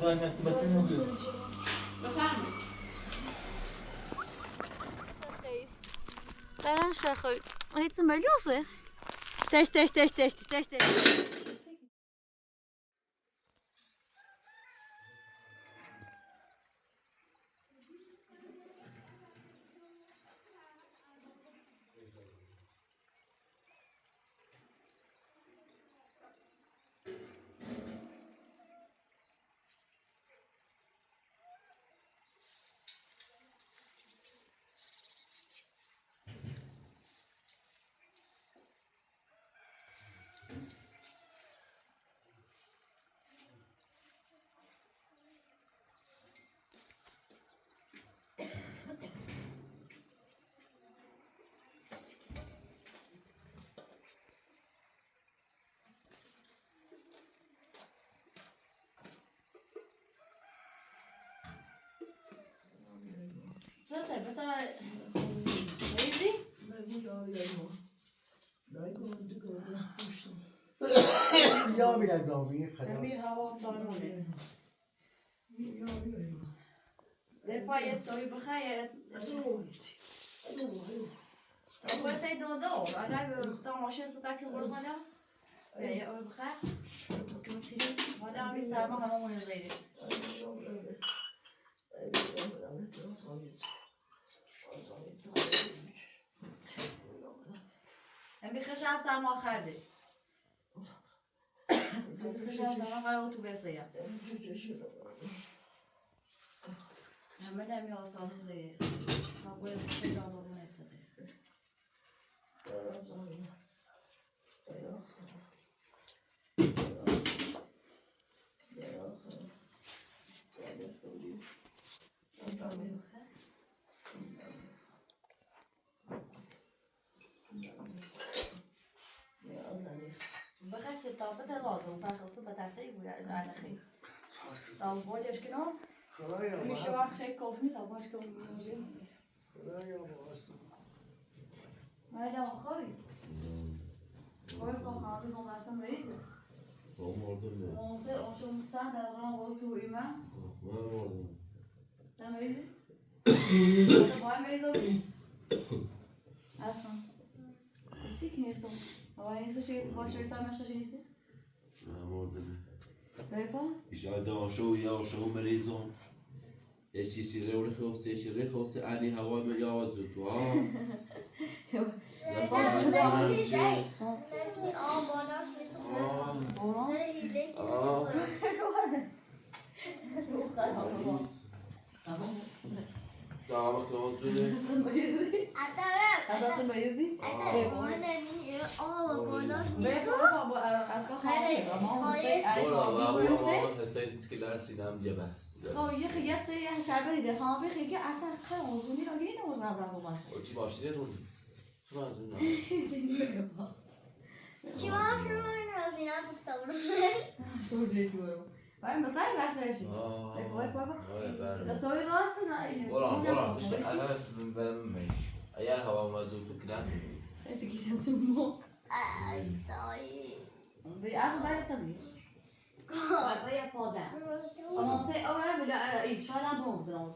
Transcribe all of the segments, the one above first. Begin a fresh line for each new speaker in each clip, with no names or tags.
قیمت بتونم
بفرمایید.
برن شخوی هیچ ملیوسه تش
زده بتا ریزی؟
یا میره گامی
امیر هوا سالمونه به پایت سوی بخیر تا باید ای دو اگر تا ماشین ستا که برو مالا یا اوی بخیر کم سیری مالا همی سرما همه مونه زیده همی خشن سرما خرده همی خشن سرما خرده او تو بسه همه نمی آسانو زیده تا باید بخیر دادا بونه زده بخیر چه تابت لازم تخصص به تحتیل بود نخیر تابت بودیش کنم میشه وقت شک کافی تا باش که موزیم مایده آخوی خوی با خواهی با مستم ریزه اونسه آشون سند در غنم با تو ایمه دم ریزی؟ ده بایم ریزه بی؟ اصلا کسی که نیستم باید نیستم چه باش ریزه مشتا چه نیستی؟ بایپا؟
ایشا داشو یا شو مریضون اشی رخوسته انی هوا مریا و زودو ها دعوة كمان زوده
عدد ميزي؟
حسين تكلم سينام دي بحث
خب یه خیلی یه شبه ده خواهم بخی که اصلا خیلی آزونی رو گیرین و نبرز و بسته
اوچی باشیده رو تو منظور نه
چی باشه من از اینا گفتم
سوژه تو رو باید مثلا بخش نشی باید باید توی راست نه اینه
برام işte ana ben eğer hava mazot kırar
خیلی کشن سومو
ای دایی
به اصلا باید تمیز باید پادر اما مثلا اول بلا این شاید هم بموزن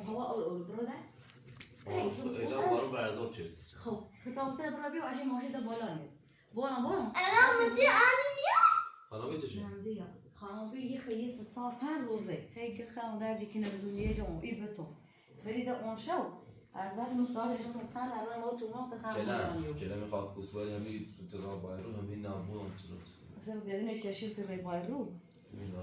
هوا اول برو ده
اینا بارو برزاد چه
خب خطاسته برو بیو اشی ماشین تا بالا نید بالا
الان مدی آنیا
خانم چه
نمیدیا خانم بی یه خیلی صاف هر روزه خیلی خانم در دیگه نمیدونیه جون ای به تو برید اون شو از وقت مستعدشون سال الان لو تو نقطه خانم
چلا میخواد کوس باید همین تو را بایرو همین نابود چرا
مثلا دیدن چشی سر بایرو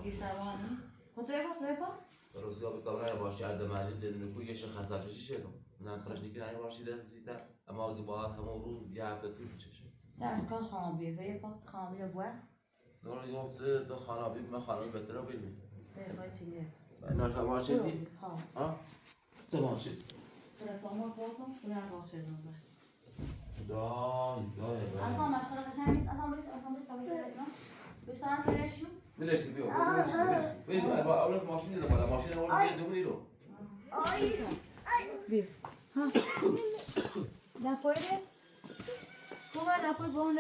کی سوانی خطوه
روزا به طبعا باشه عد معنی دنیو کویش خسافشی شدم نه پرش دیگه نه باشه زیده اما اگه با هم رو یه هفته طول میشه
از کار خانم بیه و یه وقت خانم بیه بوده
نور یوم سه دو خانابی من خانم بهتره ببینیم
باید چی میه
نه شما شدی ها تمام شد
سر کامل بودم سر واسه نمیده
دای
اصلا مشکل قشنگ نیست اصلا بیشتر از فرشیو
بلش بیا بلش با اول ماشین دیدم بالا ماشین اول دومی رو
بیا ها دپویه خوبه دپوی با اون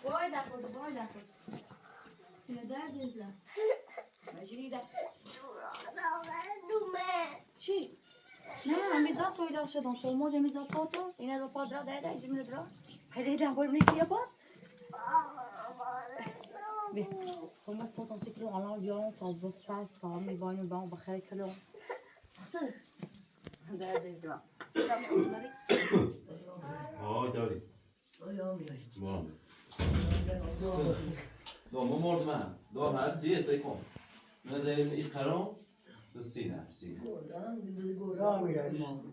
وای دخل اینه درد ازلم مجری ده چی؟ نه میزا سویلا شدن فولموج میزا پاتو اینه دو پادرا ده ایجی میره درا هده ده باید منی کیا پاد بی فولموج پاتون سیکلو الان بیارم تا زود پس تا هم میبانیم با هم بخیر کلو اصلا درد ازلم
آه داری
یا میای
برام دوم مرد من دو هر چیه سیکم نظریم این قرام سینه
یا میای ما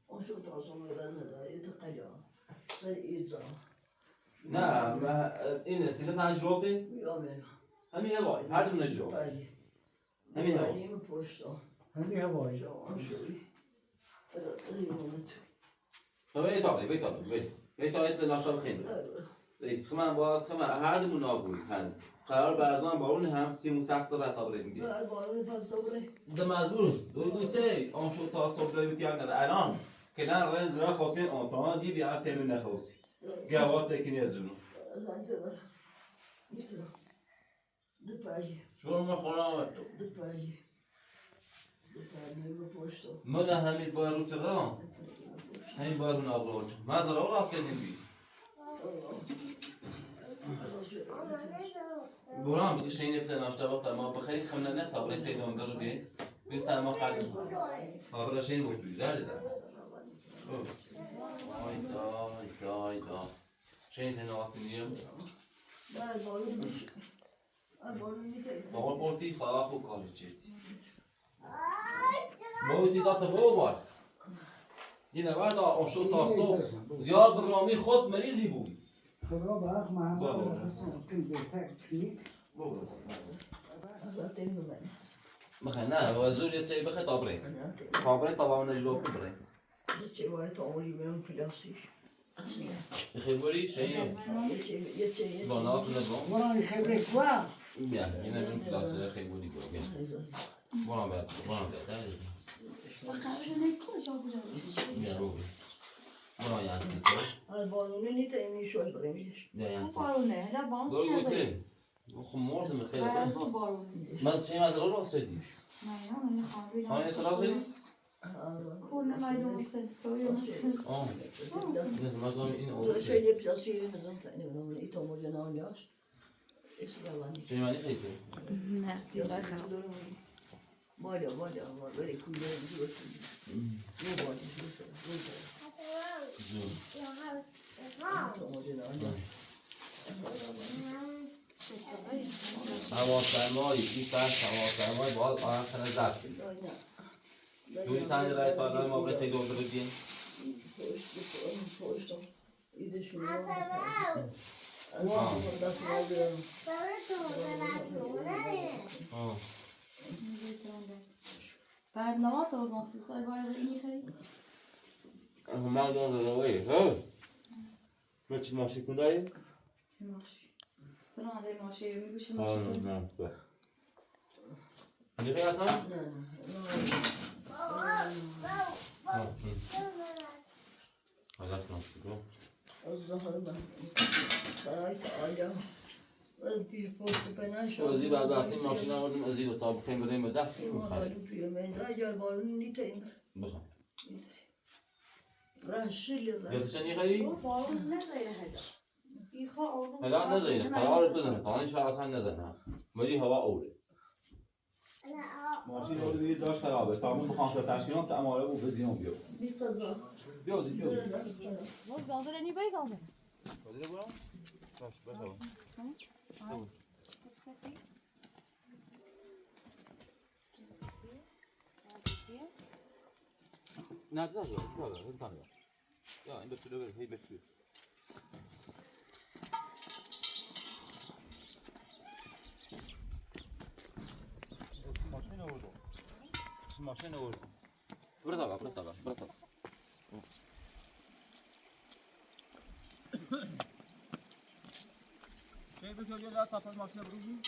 آشو تاسو مردن نداری تو قلیا سر ایزا
نه این سینه تجربه
یا میای
همین هوای هر دو نجربه همین هوای
همین پشتا همین هوای آشوی فراتری مونت
هوای تابلی بی تابلی ناشاب خیلی خمان باید هر دو نابود قرار برزان بارون هم سیمون سخت را تابلی میگه
بارون پس دوره
ده مزبور دوی گوته آن شو تا صبح دوی بیتیان در الان که نه رنز را خواستین آنتانا دی بیان تیمون نخواستی گوات تکنی از اونو
زنده بر میتونم دو پاجی
شما ما خورم
دو پاجی رو پشتا
من همین بارو چرا همین بارو نابود مزرعه اول از کردیم بی برام میگه شینی بزن آشتا وقت ما بخیر خونه نه تابلی تیدان در بی بی سلام خرد آبرا شین بود بی درد آیدا شین تنوات نیم بابا پورتی خواه خوب کاری چیدی بوتی داتا بابار این ورد آشو تا صبح زیاد برامی خود مریضی بود
خدا باق محمد کل بهتر کنید
بخیر نه وزور یه چی بخیر تابره تا نجلو ببره
چه باید تعاملی میان پلاستیک
بخیر بری شینه با ناتو نبرم
برای خبره کوا
بیا اینه من پلاستیک خیلی بودی برو بیا برام بیاد بیا رو برام یانسی تو
بانونه نیت اینی شوش برمیش
بیا یانسی
بارونه لا بانس
دوی
نداری
گوته خب مردم خیلی
برازو بارونه
من چه از رو راست شدی
نه نه خواهی
خانه اطلاع شدی
کنه مایدون سد سوی
آه نه مردم این
تو
اول
شیلی پلاستیک نزن تا اینو ایتو موجه نانیاش اسیالانی
چه معنی خیلی
نه
پلاستیک دارم مالا ولی کوله دیگه نه باید
هواپیمایی این فرش هواپیمایی باید آن کنه زد دوی سنگ رای پارلای ما برای تیدون بگیم
پشت ایده شروع دست مادرم
بعد نوات رو گنسی سای باید اینی خیلی
من دون روی ها من چی ماشی کندایی؟
چه ماشی فران ده ماشی میگوشه
آه
ماشی
نه به نیخی هستن؟
نه
حالا کنستی کن
از ظهر من سرایت آیا پیش پشت پناه
ازی بعد وقتی ماشین آوردیم ازی رو تا بخیم بریم به دست
مالو توی منده اگر بارون نیت این
بخوام
رشیل
یادشن نیخی؟
بارون نزایره هدا بیخوا آروم
هلا نزایره قرارت بزنه تانی شهر اصلا نزنه ولی هوا اوره ماشین رو بگید داشت خرابه تا همون بخوام تشکیلات اماره بود بدیم بیو بیو
باز گازه نی بری گازه
بازی برام؟ باش بخوام نه داده این تانه یا این بچه بره هی بچه ماشین آورد برو تا چه بشه یه لحظه تا ماشین بروزی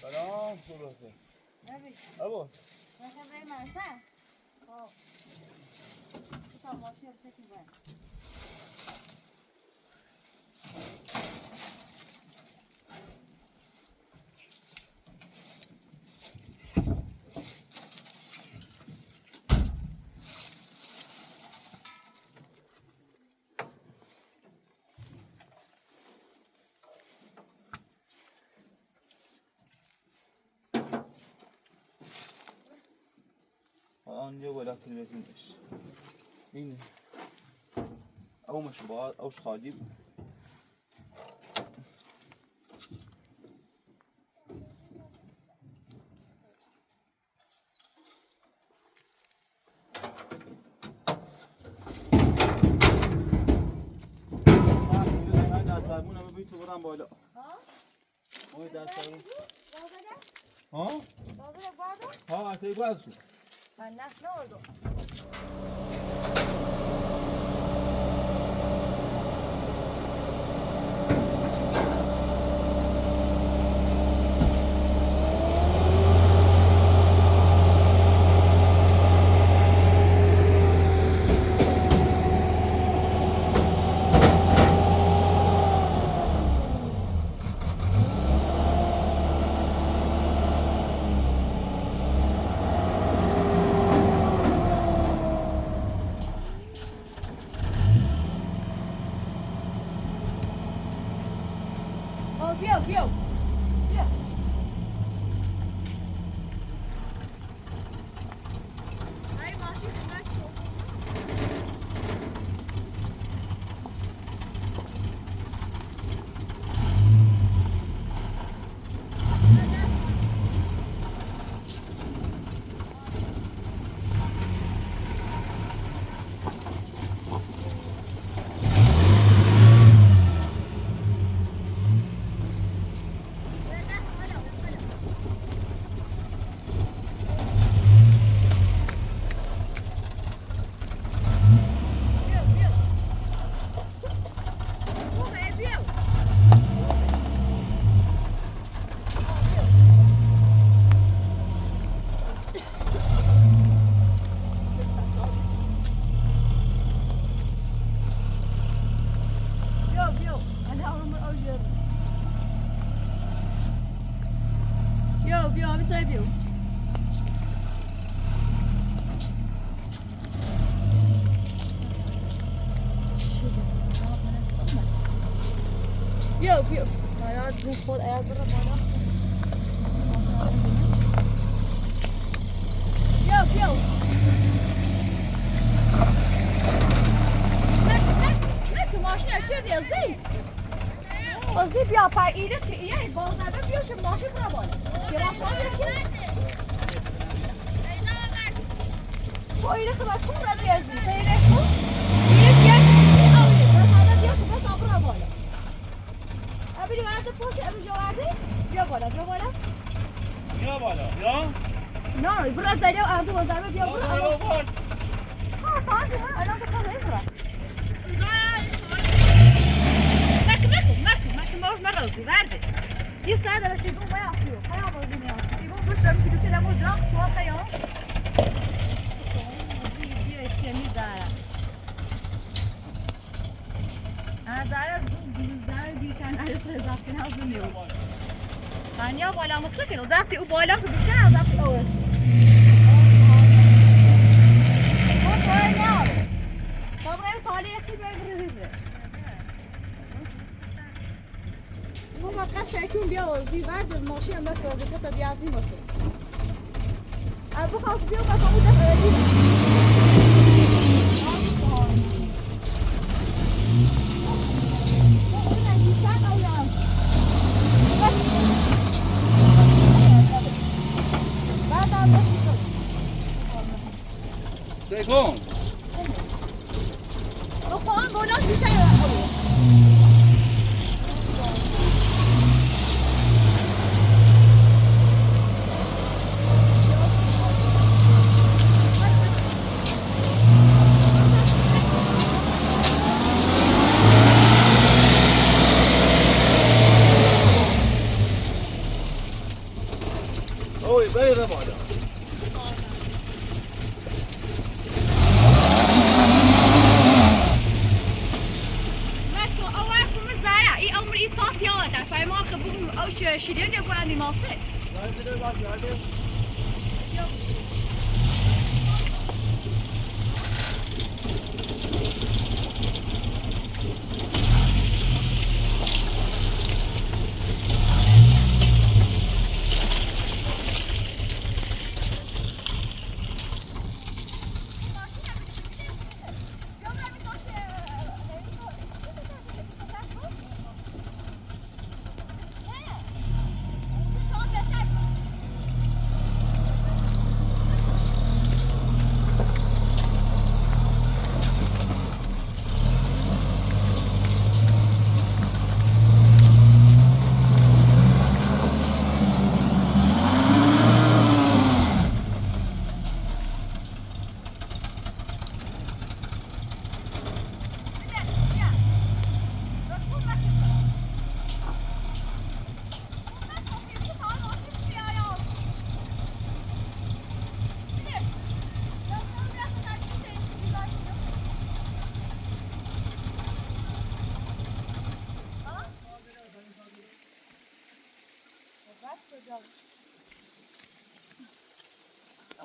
سلام صورته ابو
خبر مرسا خب تا ماشین بشه کی باید
آنجا ولا تلفزيون ايش مين او مشروبات او خادم بالا ها ها تی باز شو
من نفت نوردم بیا ای ماشین خدمت تو بیا بیا بیا بیا بیا آیا دو خود آیا برو بالا بیا بیا نه ماشین چردی ازی ازی بیا پای ایره که ایه باز نبه بیاشه ماشین برو بالا یه ماشین بشی با ایره که باید کن رو بیازی سیرش کن ایره بیاشه آوری بس همه بیاشه بس آب برو بالا ابری ورده پوشه ابری جا ورده بیا بالا بیا بالا
بیا بالا بیا
نه برو زدی و ارزو بازرمه بیا برو
بیا بالا
ها تاشه برو الان که خواهی برو مکن باش مرازی ورده یه ساعت باشه بون باید اخیو خیام بازی میاد ایبون بوش دارم که دوچه نمو جاق سوال خیام بیا اسکمی دارم دارم بیشن عرصه اضافه نازو نیو من یا بالا متسکن و زفتی او بالا که بیشن از زفتی اوه اون توی نیار طبقه تالی یکی باید بریزه مو فقط شیطون بیا وزی ورد ماشین هم بک وزی خود دیازی باشه ابو خواست بیا بس اون دفعه
سیکون
بخوان بولان بیشتر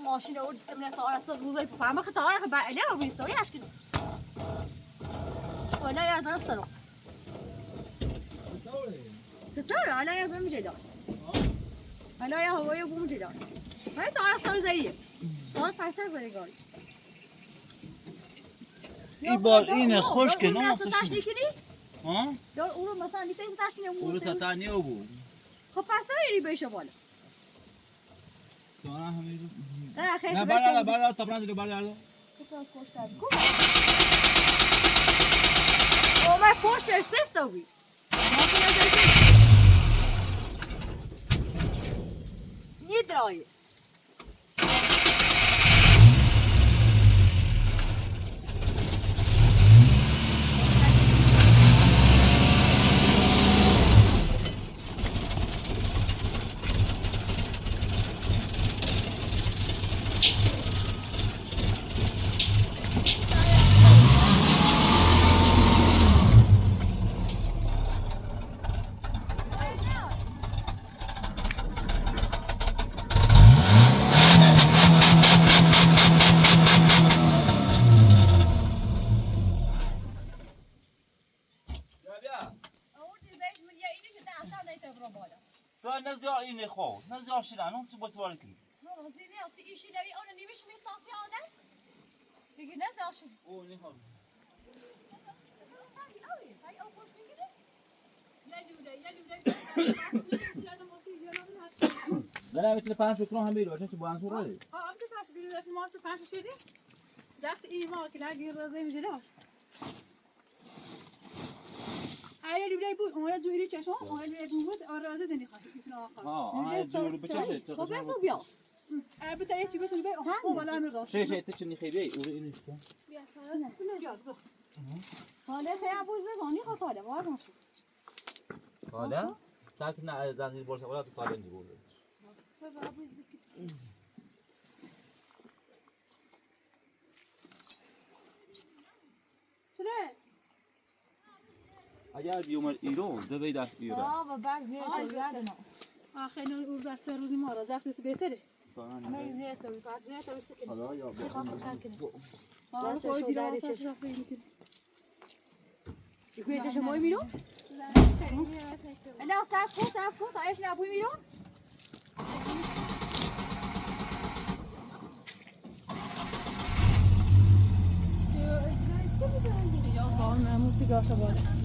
ماشین رو سمنه تارس روزای فهم خطاره خبر علیا رو بیستوری اشکن ولا یا زن سلام ستاره ولا یا زن جدا ولا یا هوای بوم جدا ولی تارس رو زریه تار پرسر زری گاری
این بار اینه خوش که نه
تاش نکنی
ها
دار اون رو مثلا نیتی تاش نمیمون
اون ستانی او بود
خب پس هایی بشه بالا
دارم همین
نه خیلی
نه بالا طبعا دو بالا
اومد پشتش سفت آوی نیدرایی
تو نزار اینه خو نزار شدن اون سو سوال کنی
زینه اختی ایشی دوی اون نیمیش می ساعتی آدم دیگه نزاشی
او نه خو نه مثل پنج شکر هم بیرو چه با انصور ره
آب چه پاش بیرو دفی مارس پاش شدی زخت ایما که نگیر رازه میشه آیا لیبلی بود اون جوری چشم اون لیبلی بود آرازه دنی خواهی کسی آخر
آه جور بچشه
خب بسو بیا
البته یه چی بسو بیا اون بالا من راست
چه تچنی خیبی او اینش کن
حالا خیلی بوز نزانی خواهده وارد نشد
حالا ساکن نه زنجیر برش ولی تو کارن دیگه اگر بیومد ایران دوی دست ایران
و بعد زیاد یاد نه
آخه این روز از سه روزی ما را زخت بهتره
من زیاد تو بعد زیاد تو سکن
حالا یا
آره خودی را اساس رفته میکنه
یکی دیگه شما میرو الا صف کو تا ايش نابوي میرو
یا زار محمود گاشه بالا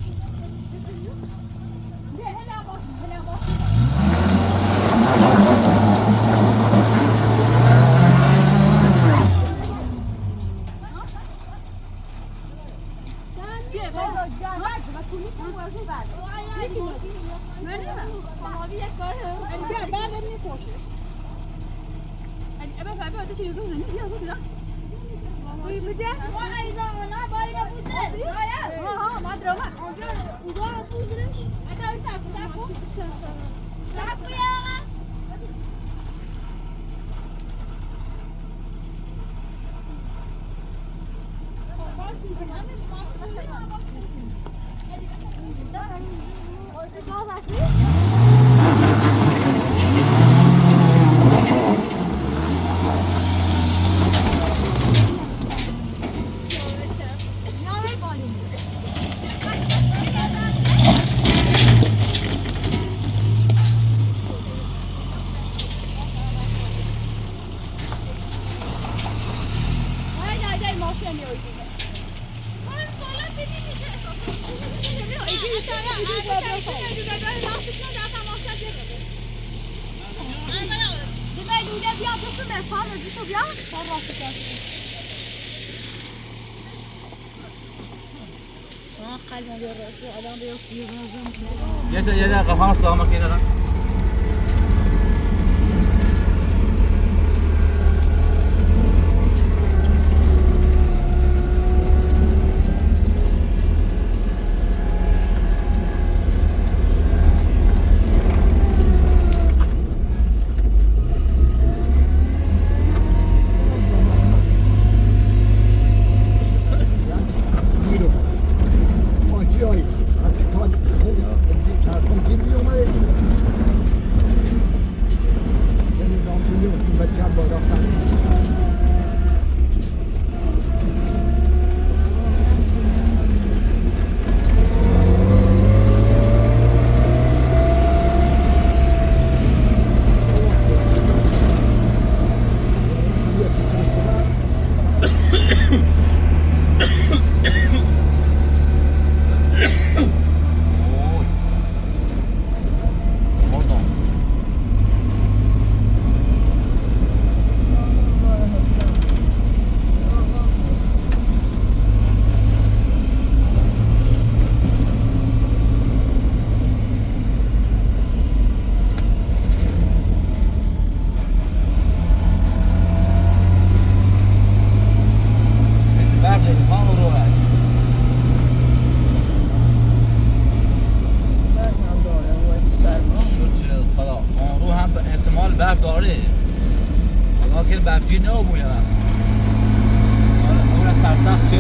یه دقیقه خواهم سلام که دارم
Oj, att ta kom till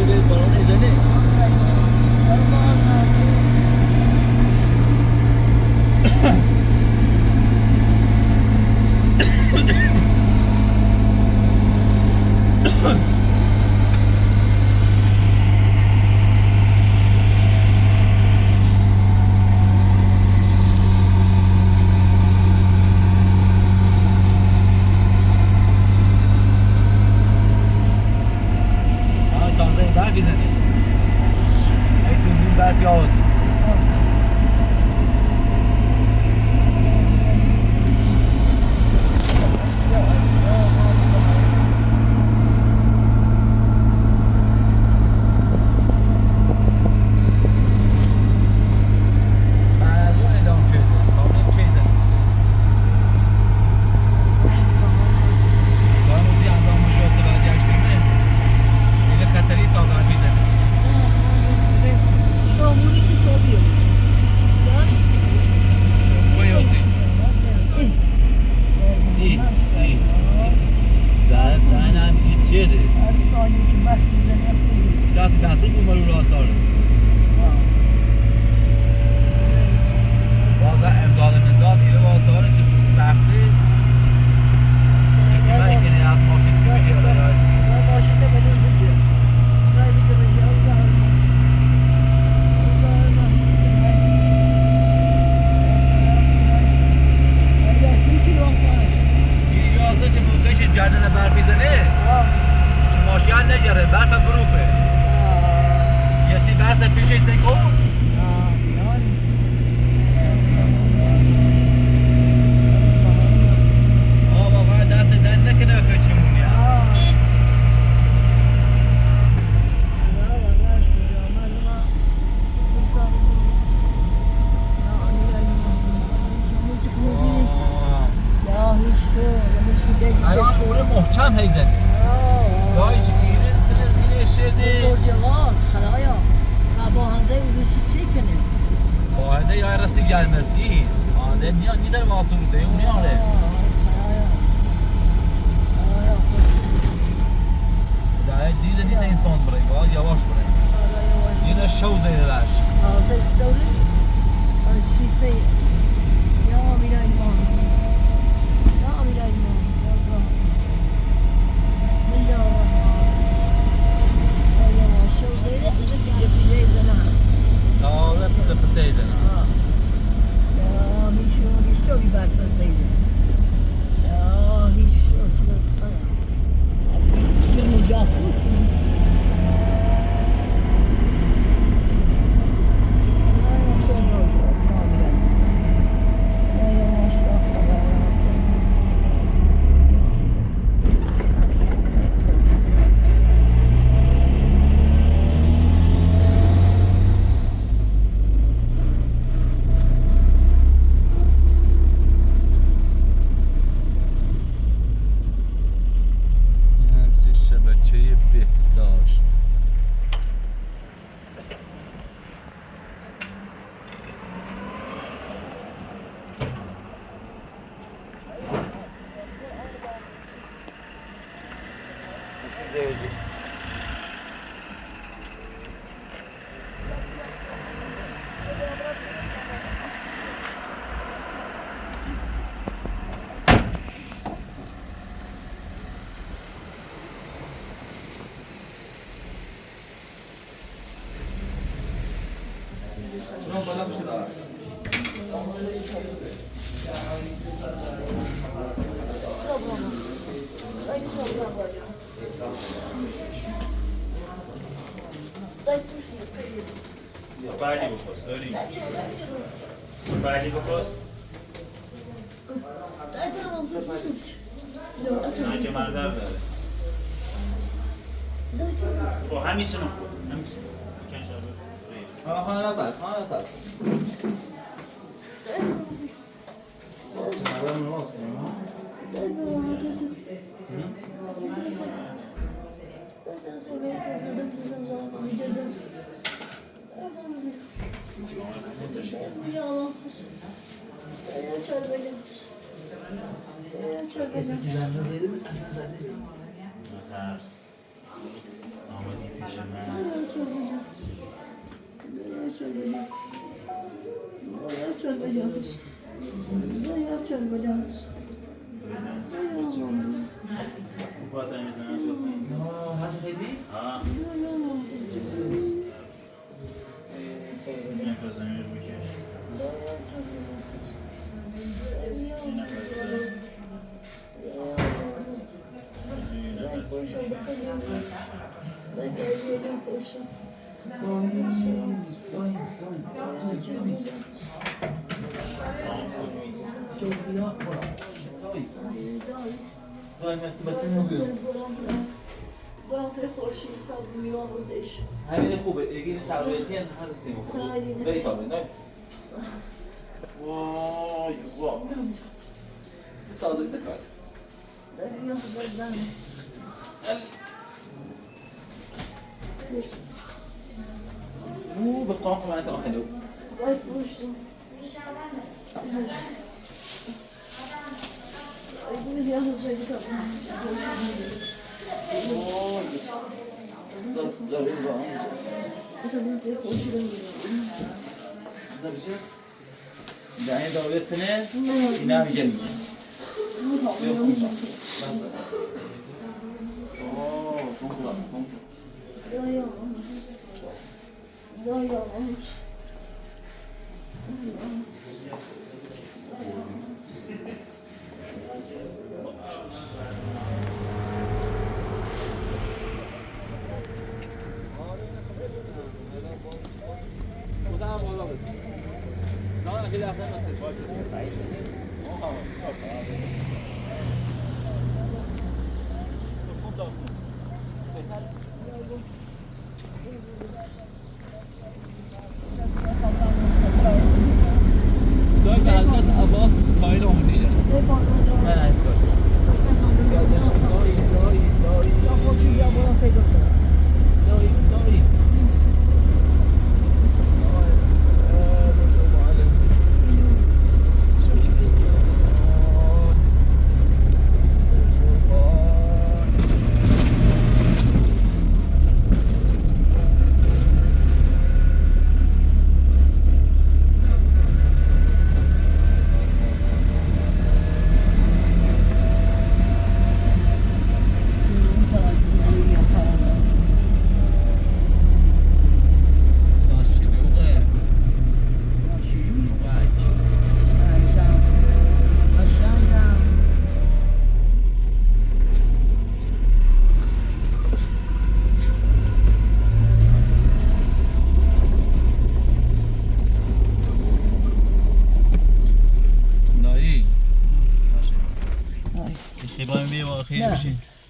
ده باران میزنه تازه برف میزنه ای دون برف یاز محکم هیزنی زایش ایرن سنر اینه شده
بزرگوار خدایا باهنده اونیسی چی کنه
باهنده یا راستی gelmesi آده میان نیدر واسور ده اون میاره زاید دیزه نیده این تاند برای باید یواش برای اینه شو زیده داشت
آسه دوری سیفه یا میره ایمان یا میره ایمان بسم الله الرحمن شو زیده پیجه زنه
تازه پسه زنه
یا میشو برف زیده یا هیشو که مجاهد
شنو بالا بشه دار
بعدی بپرس داری؟ بعدی بپرس؟ نه که من در داره خب همیچونو همیچونو چند شب
ها نسال Agora não nosso, não?
ترس آمدی پیش من
چون بجانس چون بجانس
فاطمه میزنم
هر خیلی؟
ها نفس نمیر بکش
همین خوبه اگه تقریباتی هم هستیم خوبه بری تا نه وای وای تازه است کار مو بقاف ما انت اخلو Das darüber. ده این داویت کنه اینا هم جنگی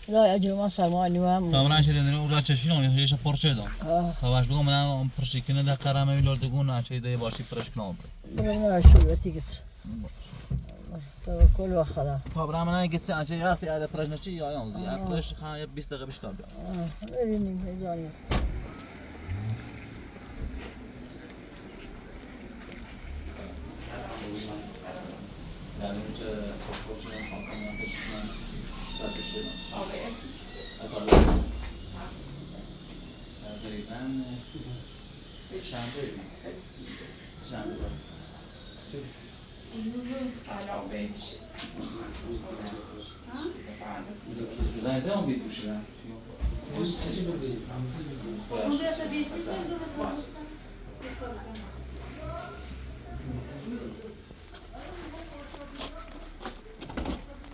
لا اجر ما صار مالي وهم
طبعا شده نه اون را چشیدم یه پرشه دام تا باش بگم من پرشه کنه در قرامه میلرد گون اچه ده باشی پرش کنم
ما شو بتيجس توكل وخلا
طبعا من گیت اچه یاختی على پرش نچی یا یام زی پرش خا 20 دقیقه بیشتر بیا
ببینیم هزاری
yani önce koçunun kampanyasından peşinden tartışıyorum. ABS. ABS. Taqriban shanba. Shanba. Zaten on bir kuşu ya.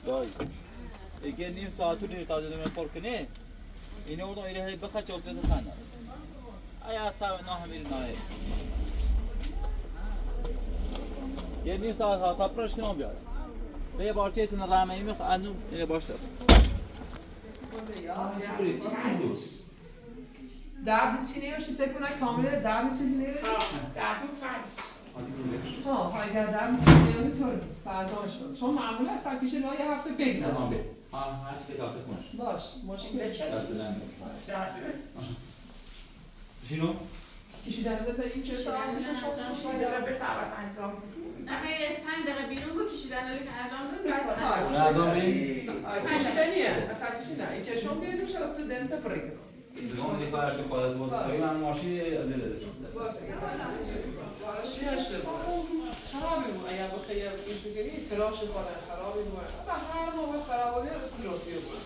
دای اگه نیم ساعت رو دیر تازه دمه پر کنه اینه اون ایره هی بخش چوسه سانه آیا تا نه همین نه یه نیم ساعت ها تا پرش کنم بیاد یه بارچه ایتن رامه میخ انو یه باشه
درد چی نیست سکونه کامله درد چیزی نیست درد فرض ها اگر درد چیزی نمیتونه استعدادش بود چون معمولا سرکیش نه یه هفته بگذره
هست که کافه کنش
باش مشکل چیه
شنو
کشیدن تا این چه ساعت میشه شما داره به طرف انجام
آخه 5 دقیقه بیرون بود کشیدن رو که انجام
داد کشیدنیه اصلا کشیدن این چشم بیاد روش استودنت بریک
دیگه اون کارش که خالص بود من ماشین از دل
خرابی بود اگر بخیه اینجوری تراش کنه خرابی بود هر موقع خرابی هست درستی بود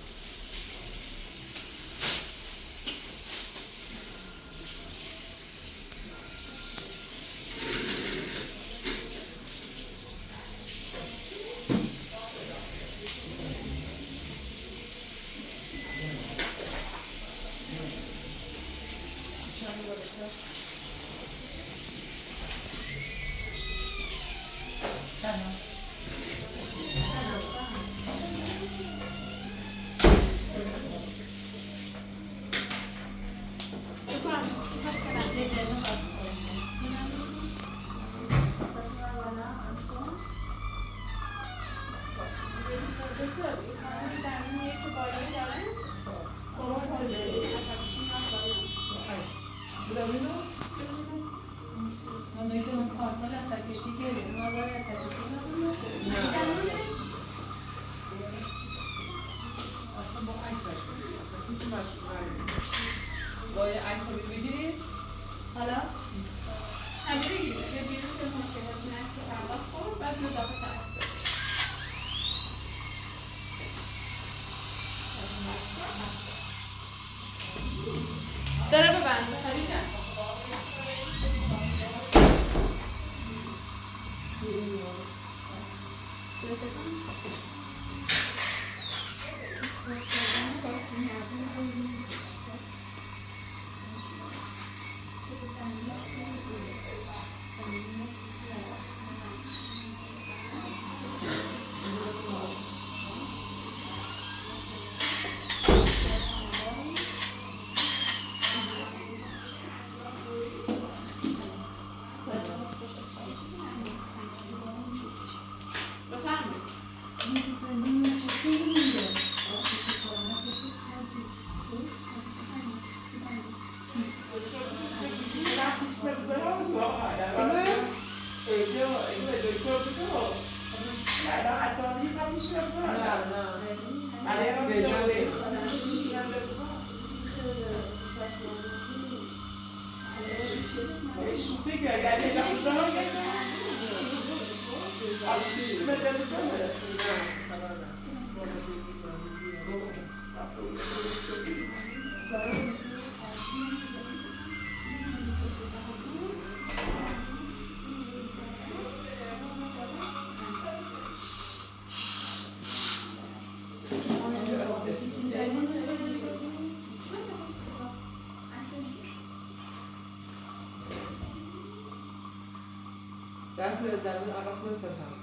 در عراق نستم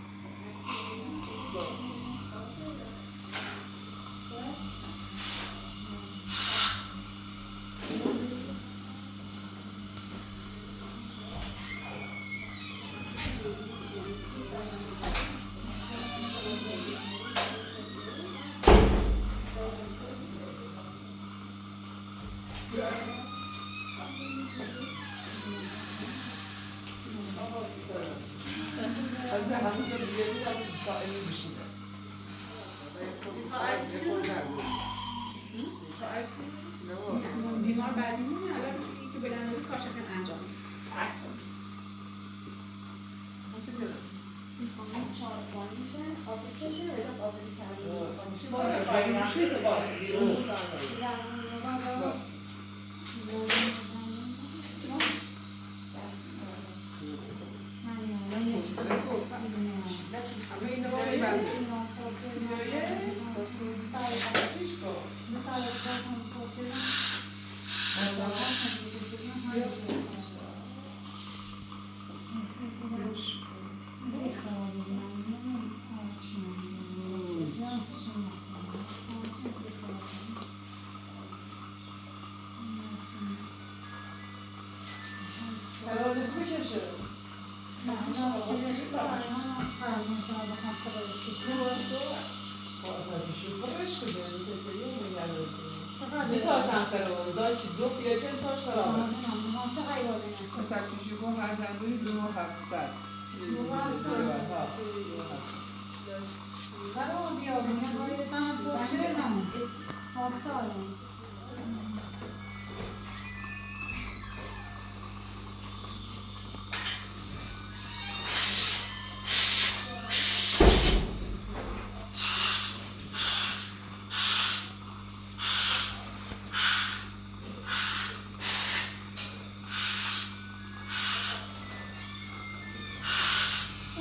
بیمار بعدی میمونه الان میشه که بدن روی کاشفن انجام احسن
میخوام چارپان میشه آبی کشه یا آبی سرد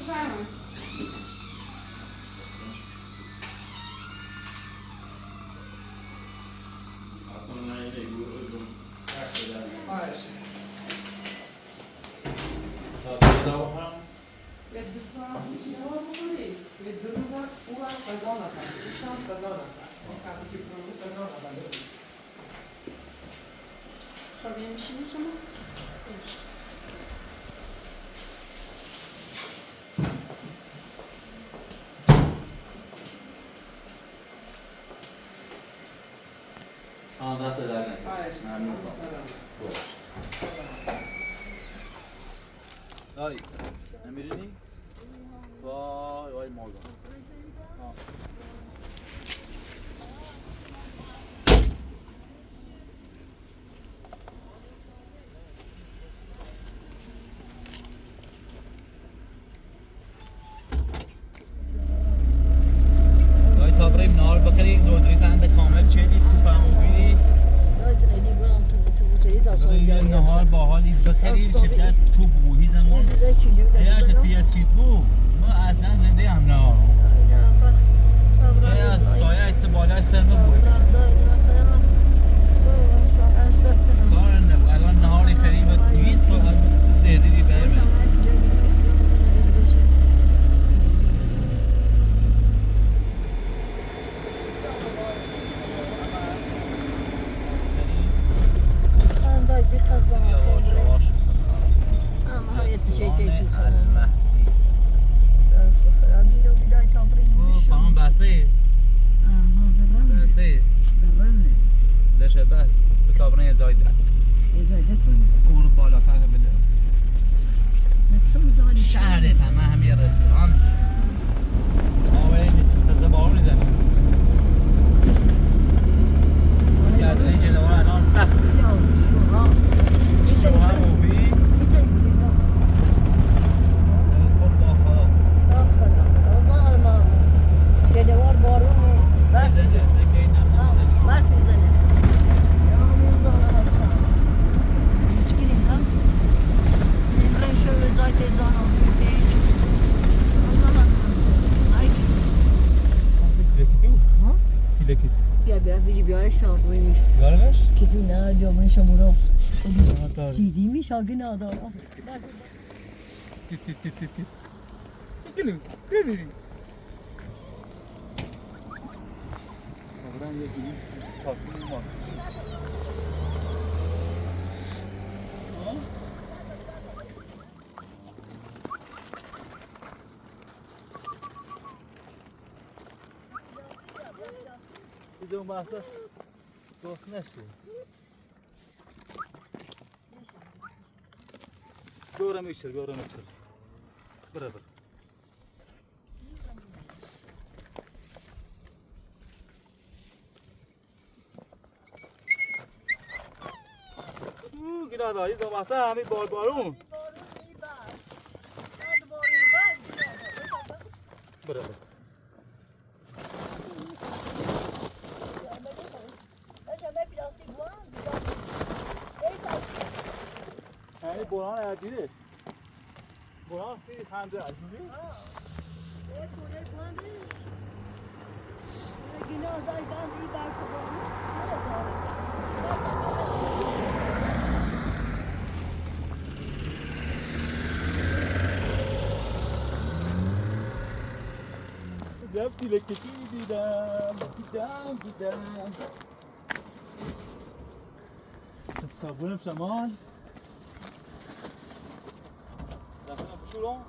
بفرمایید.
یه 2 ساعت چی رو بخوری؟ یه 2 روز او هم غذا نخورد. 2 ساعت غذا نخورد. اون ساعتی که بود غذا نخورد.
خب یه میشینیم شما؟
دست در نکنید. ممنون.
دایی نمیرینی؟ وای وای مازم دایی تا بریم نهار بخوریم دودری تند کامل چیدی تو فهموبیدی بریم نهار با حالی بخوریم چطور تو بوهی زمان هیاش تیه چیت بو ما اصلا زنده هم نهار هیا سایه ایت بالاش سر نبوه کار نبو الان نهاری خریم 200 ساعت دیزیدی بریم فهم بسه بسه لشه بس بتابرن یه زایده اون بالا تر بده شهره همه هم یه رستوران آوه سبزه بارو میزنه گردنه جلوه الان سخت شما هم موبی
جلوار بارون برف میزنه برف میزنه یا همون زانه هستم هیچگیری هم نمره شو زای تیزان هم بیتی بیا بیجی بیارش تا بوی میشه
بیارمش؟
که تو نه جامعه شمورا چیدی میشه آگه نادارم
ببینیم بودن یه گیری تاکی ماست دیگه اون بحثا دوست نشد گورم ایچر بره بره گیره داری دو ماسه همین بارون بره همین باران عدیده باران سیری خنده عدیده دفتی لکتی دیدم صابونم شمال دفعه پشورم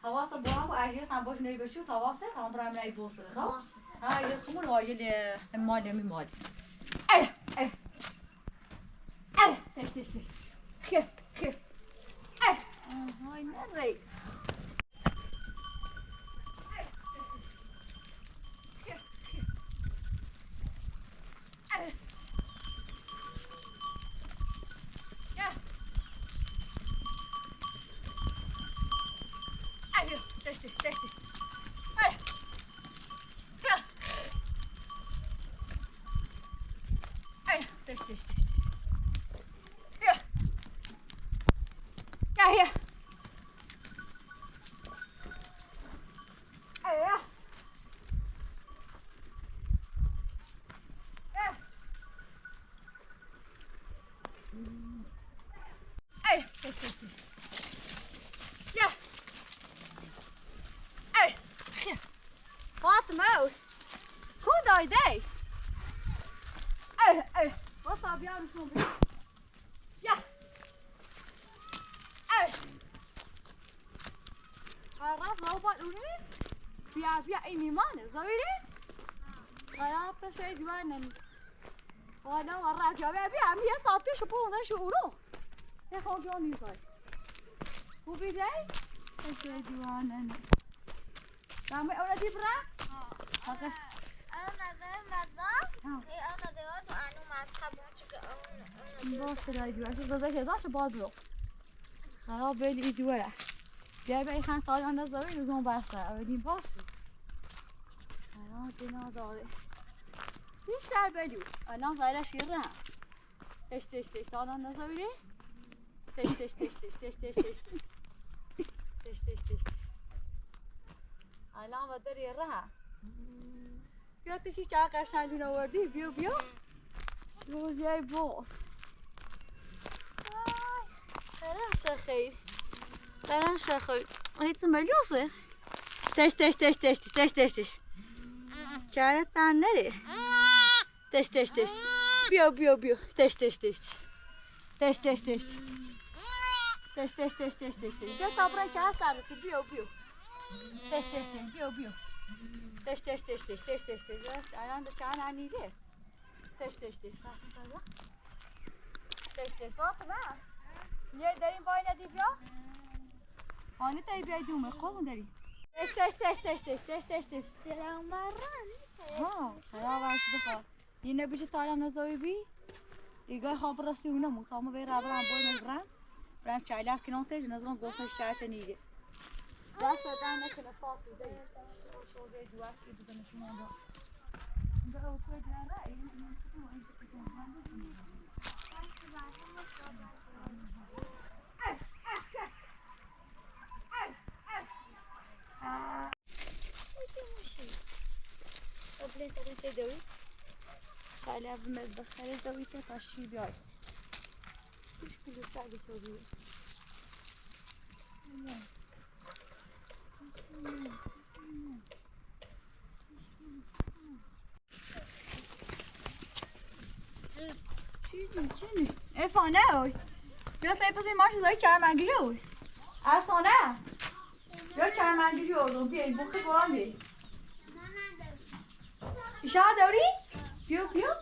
حواس برام با اجیس هم باش نمیبرشی و حواسه هم برام نمیبوسه خب ها یه خمول واجد مال مال اه تش خیر
های نری دشتی Fatima, kundai dei. Wat heb jij dus nog? Ja. عرف لو بقولي فيها إني ما نزويلي غيرت شيء ديوانن وأنا ورات يا بيبي عم هي صافي شو بوزن شو أورو يا خوجوني صار هو بيجي شيء ديوانن رامي أولادي برا
أنا نزل مزار أنا دلوقتي أنا مع أصحابي شو
باش راي ديوان شو بزاف هزار شو بادرو خلاص بيلي يجي ورا بیا به خان تا آن نزاوی روزم بسته اولین باشه الان دینا داره بیشتر بلیو الان زایرش یه تش تا آن نزاوی تش الان بدر یه بیا تشی چه قشنگی آوردی بیا روزی باز خیلی خیر برن شخوی هیچ ملیوسه تش چرا تن نره تش بیا تش بیا تا برای چه سرتی بیا تش بیا تش الان به چند انیده تش فاطمه یه داریم وای ندی بیا آنی تایی بیایی دومه خوبون داری تش
دلم مرن
ها خراب هست بخواه اینه بیشه تایم نزاوی بی ایگاه خواب راستی اونه مطامه بی رابرم بای برم چایلف کنان تیج نظرم گوستش چایش نیگه دست بدن نکنه فاصل دایی شوزه دوست که بزنه شما دا اینجا اوتوی دلن رای قبل دوي شايلها بالمطبخ خلي دوي تطشي بياس مش كل ساعة تسوي چی افانه بیا سایپسی ماش زای چرمنگیری اوی اصانه بیا چرمنگیری اوی بیا این بخی برام بیا ایشا داری؟ بیا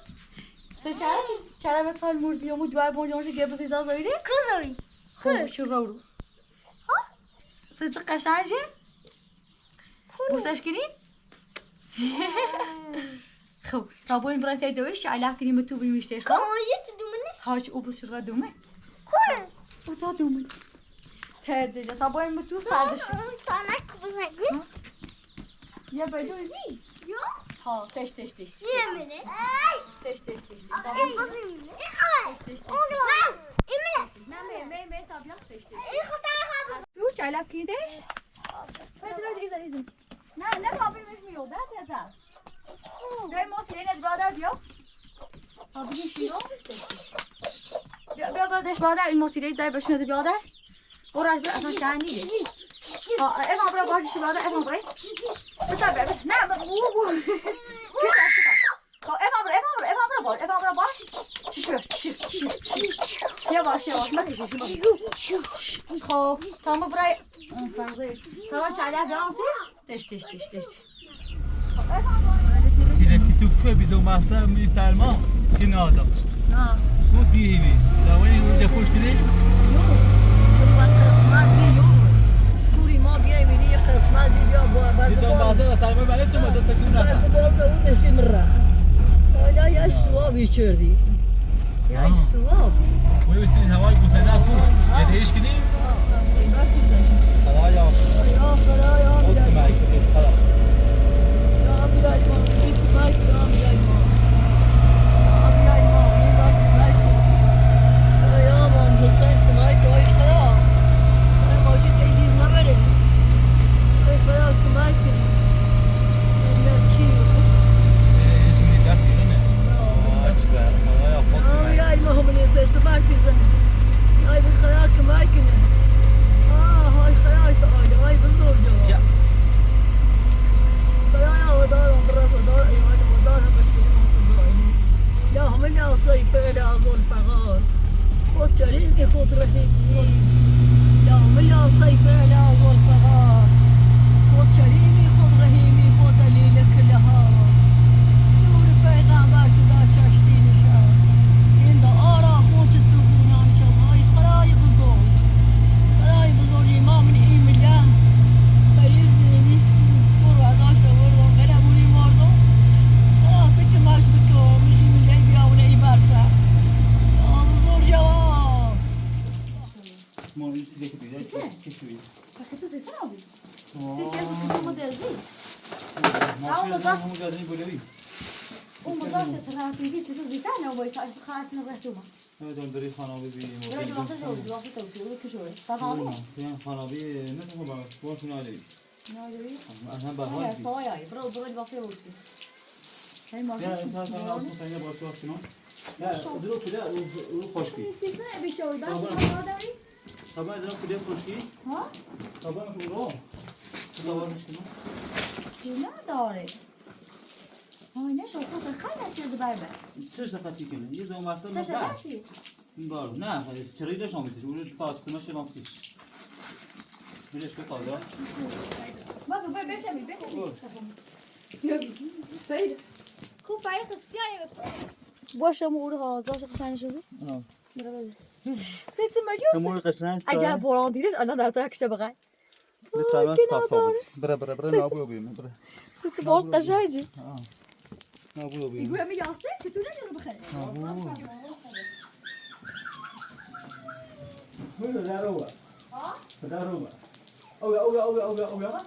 چرا به سال مورد بیامو دوای بونجانشو گه بسی زا زایری؟
کزوی
خوب شو رو سیت قشنگه؟ بوسش کنی؟ خوب تا باید برای تای دویش علاق کنیم تو بیمیشتش خوب؟
موجود دومنه
هاش او بس شو دومه
کن
او تا دومه تردیجه تا باید تو سردش
تانک بزنگی
یا بدوی بی
یا
ها تش
یمنه
تش
این بازیمه این خواهد اونگلا این منه
نه تابلق تش
این خواهد
رو چایلک کیدش؟ بده ایزن نه تابل میش میوده ده دای موسیقی از بادر بیا تابل شیرو بیا دش بادر این موسیقی زای بشنده بادر براش بیا اصلا شعنیده افهم برای باشی بادر افهم برای بتابع نه بو افهم برای باش یواش مکشی خب تمام برای فرضش تمام چاله بیانسیش تش
دیره پیتوک بیزو محسا می سلمان که ناداشت خود دیویش دوانی اونجا خوش کنی؟
یو بیای بینی یه قسمت بیا با
نیزان بازه و سرمایه برای چه مدت تکون نفر
بردبار به اون استمرا حالا یه سوابی چردی یه سواب
وی بسین هوای بوسه نفور یه هیچ کنیم خدایا
خدایا
خود کمک کنید خدا
یا بیای ما این کمک یا بیای ما یا بیای ما این را کمک کن یا ما حسین کمک های خدا این ماجی تیدیز نبره ای خدا کمک کنی یا چی
هیچ میدت بیرونه اکبر خدایا خود کمک
بیای ما هم اعتبار کن ای خدا کمک کنی های خدای تعالی های بزرگ خدایا ودار عمرك ودار ايمان ودار بشير وتضايني يا هم يا صيف لا ظل فغار خذ شريكي خذ رحيمي يا هم يا صيف لا ظل فغار خذ شريكي خذ رحيمي خذ دليلك لها نور پیغمبر شده چشتی نشست این دعا خود تفونان شد های خدای بزرگ امام این ملت مریض بینی برو ازش بردم برمونی مردم خلاصه که مش بکن این ملت بیاونه ای برسه بزرگ جواب
ما این چیزی که بیده چی شوید؟
Parce que tout c'est ça en plus. C'est cher parce que c'est modèle.
ماشین دارم همون جازنی بولوی
ومزارش تراتيبي c'est tout زيتان او باي تعرف خاص نغتوما.
نمیدونم داری خانابی بی
ولا دي وقت جو دي وقت تو که شوی. تمام.
نه خانابی نه با باش نداری
نادری.
اصلا به حال
هاي صايا برو دي وقت جو. هاي ما
نه انت اصلا اصلا تنها باش واسه نه درو کده او خوشی
سيكنا بيشوي بس ما داري.
طبعا درو کده خوشی
ها؟
طبعا رو طبعا مشكله
لا داري. هاي نشو خصوصا خلنا شيء بربر.
چه دفعه کنه یه دو واسه
سه
نه
بسی.
بار نه چریدش آمیزش اون فاستنا شناسیش بلش به قاضی
ما بقى بشمي سيد خوب بايخ السياية باشا مورها زاش قشنگ شده سيد سمجوس
مور قشنگ
عجب بولان دیدش الان در تو کشه بقى
بتعمل فاصابس برا نابو بیم برا
سيد سبول قشنگی
نابو بیم
يقول امي ياسر كتو نجرب بخير
نابو هو داروا
ها
داروا اوه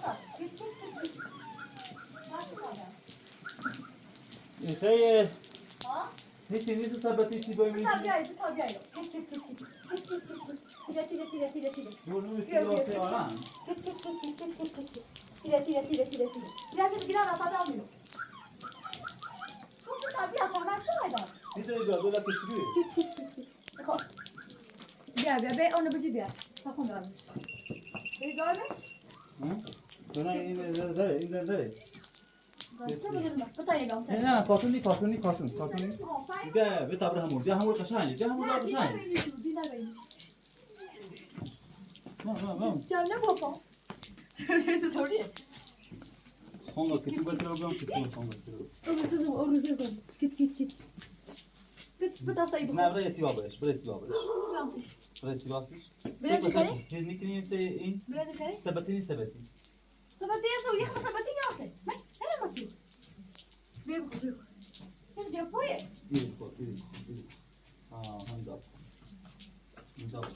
خیلی هیچی نیست ثبتی چی باید میشی
تابعي
بونو سیاسی آرام نیست جادو لکشی
بیا اونو بجی بیا تاکن دارم بری دارمش
نه این داره
بطایی دام
نه کارتونی بیا به همون قشنگه نه
جمع نباپا طوریه
خونگا که تو بطرا بیام که تو خونگا
کت بتافتایی بکن
نه برای سی بابش
برای بخاری؟
هیچ نکنیم این
برای بخاری؟
ثبتی
ثبتی هستو یخ ثبتی نیاسه من هلا ماشي بیا بخور بیا پایه
همین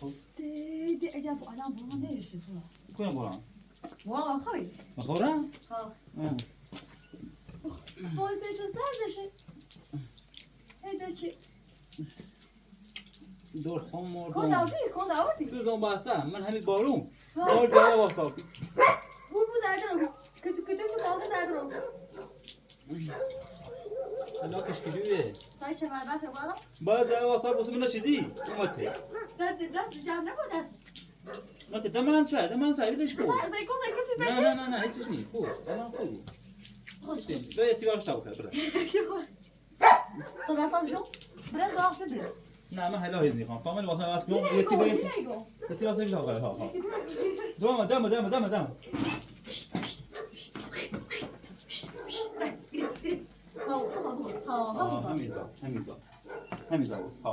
خود
دی عجب الان بوران نمیشه
کجا برام
والله خوی
بخورم
ها خواسته تو سردشه هیدا چی
دور خون مردم
کن داوردی
تو زن باسم من همین بارون بار جای واساپی
بو دردم کدو باز دردم
حالا کشکیلیه
سای چه مربط بالا
بعد جای واساپ واسه من چیدی اومده
دست جمع نکن دست
نه که دمان شاید بیدش کو
زای چی بشه
نه هیچیش نیست خوب الان خوبی به سیگار شب کرد برای
تو دستم شو برای راسته بره
نه من حالا هیچ نیخوام کامل واسه واسه میام یه چی بگم یه چی واسه شب کرد ها دم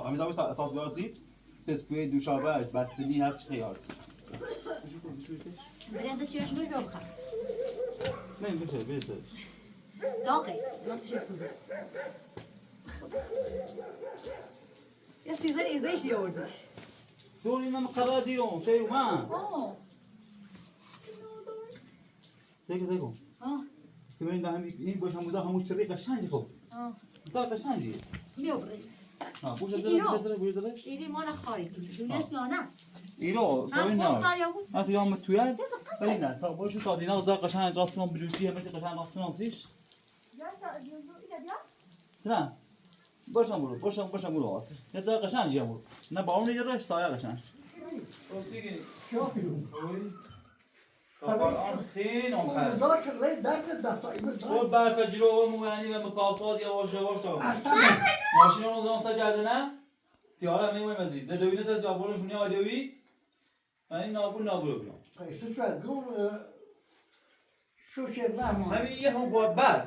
همین اساس بیارسی پس توی دوشابه بستنی هست خیارسی
برنج چیش مش بخور
نه بشه
داغی نمیشه سوزه یا سیزن ایزش یوردیش
دور اینم قرار دیرم چه من دیگه که من این باشه هم همون چری قشنگی خوب تا قشنگی
میوبری
بوش زده
ایدی ما نخوری دونست یا نه
ایرو تو این نه حتی یا متویه ولی نه تا باشه تا دینا زار قشنگ راست کنم بلوزی همه قشنگ راست کنم سیش نه باشم برو واسه نه زار قشنگی هم نه با اون یه رش سایه قشنگ خیلی اون خود بر تجربه موانی و مکافات یواش یواش تا ماشین رو زمان سجاده نه پیاره میمونه مزید ده دوینه تز و برونشونی آدوی من این نابور بیام
قیسه شاید گون شوشه نمان
همین یه هم بار بر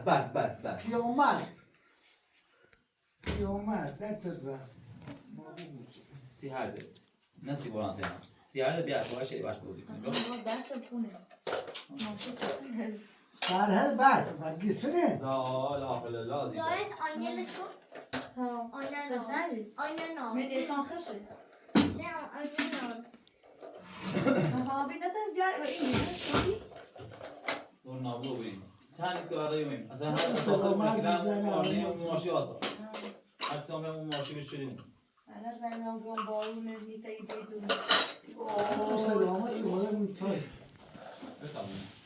پیامد در تدبر
سی هرده نه سی باران تینا سی هرده بیاد باید شیری باش بودی کنی
دست پونه ماشی سوزن
سرهد برد گیسپنه
لا زیده
دایس آینه‌لش کن. آینه نار.
قشنگی
آینه نار.
من دیسان خشه
نه آینه نار.
ها بینه تز بیار و این شدی
دور نابرو بینیم چند که برای میم اصلا هر اساسا میگیرم اون ماشی آسا هر سیام اون ماشی بشوریم
انا زنم گم بارون نزدیک ای بیتون
سلامتی بوده میتوی
بفهمیم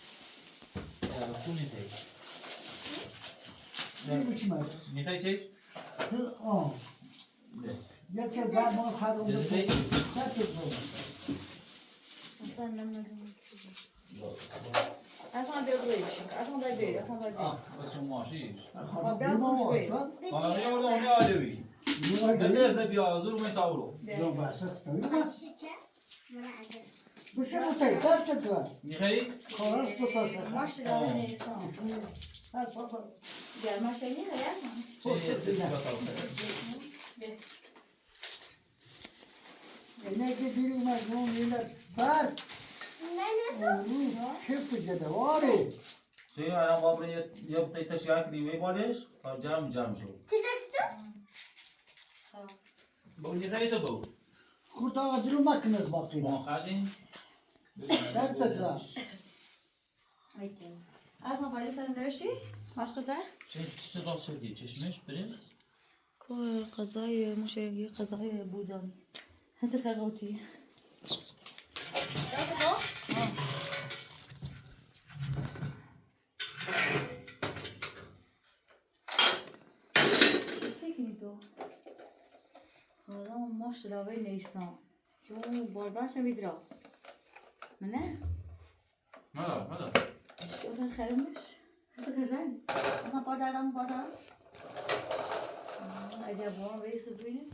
خونی تایی
نگو چی مده
میخوای چی؟
یه چه زمان خرم بکنی
اصلا نمیدونم اصلا بیرویش اصلا دای اصلا دای
بس اون ماشیش
بیام کوش
ماشی رو اونی آدوی نمیرز بیا زور من تاورو
زن بسته استوی
شکر. من عجب.
بشه بوده در تدبر
میخوای؟
کارش ستاسه
ماشی داره نیستم گرمش اینی هستم
نگه دیری اومد نون میلد برد کف جده واره
چه الان بابر یه بسیار تشکر کنیم بادش تا جمع شد با میخوای تو بگو
خورد آقا دیرو مکنز باقی
ما خردیم
در تدبر
اصلا فایده سر نوشتی؟ مشق ده؟
چه راست شدی؟ چشمش برنز؟
کار غذای مشاهگی غذای بودانی هستی خرقوتی
دست گفت.
چه کنی تو؟ حالا ماش دلاوه نیستم چون بار باشم بیدرا منه؟
ماذا؟
شو خیلی خرمش؟ هستی خرجانی؟ اصلا پا دردم عجب وام بیست بینش